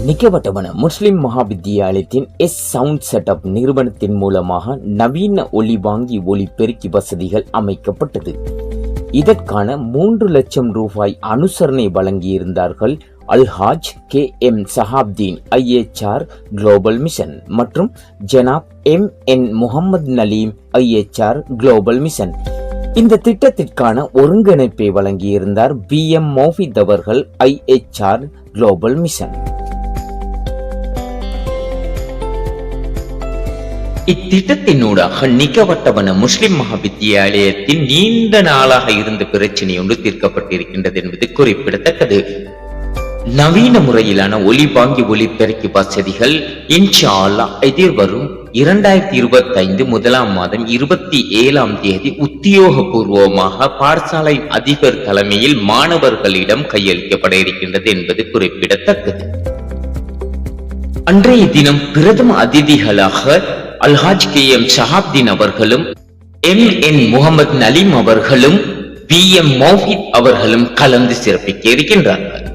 நிக்கவட்டவன முஸ்லிம் மகாவித்தியாலயத்தின் sound setup நிறுவனத்தின் மூலமாக நவீன ஒலி வாங்கி ஒலி பெருக்கி வசதிகள் அமைக்கப்பட்டது. இதற்கான 3 லட்சம் ரூபாய் அனுசரணை வழங்கியிருந்தார்கள் அல்ஹாஜ் KM Sahabdeen IHR global mission மற்றும் ஜனாப் MN Mohamed Naleem IHR global mission. இந்த திட்டத்திற்கான ஒருங்கிணைப்பை வழங்கியிருந்தார் BM மௌஃபித் அவர்கள் IHR குளோபல் மிஷன். இத்திட்டத்தினூடாக நிக்கவட்டவன முஸ்லிம் மகாவித்தியாலயத்தின் நீண்ட நாளாக இருந்த பிரச்சனை ஒன்று தீர்க்கப்பட்டிருக்கின்றது என்பது குறிப்பிடத்தக்கது. நவீன முறையிலான ஒலி வாங்கி ஒலி பெருக்கி வசதிகள் இன்ஷா அல்லாஹ் எதிர்வரும் 2025 முதலாம் மாதம் 27ஆம் தேதி உத்தியோகபூர்வமாக பாடசாலை அதிபர் தலைமையில் மாணவர்களிடம் கையளிக்கப்பட இருக்கின்றது என்பது குறிப்பிடத்தக்கது. அன்றைய தினம் பிரதம அதிதிகளாக அல்ஹாஜ் KM சஹாப்தீன் அவர்களும் MN முகமது நலீம் அவர்களும் BM மௌஃபித் அவர்களும் கலந்து சிறப்பிக்க இருக்கின்றார்கள்.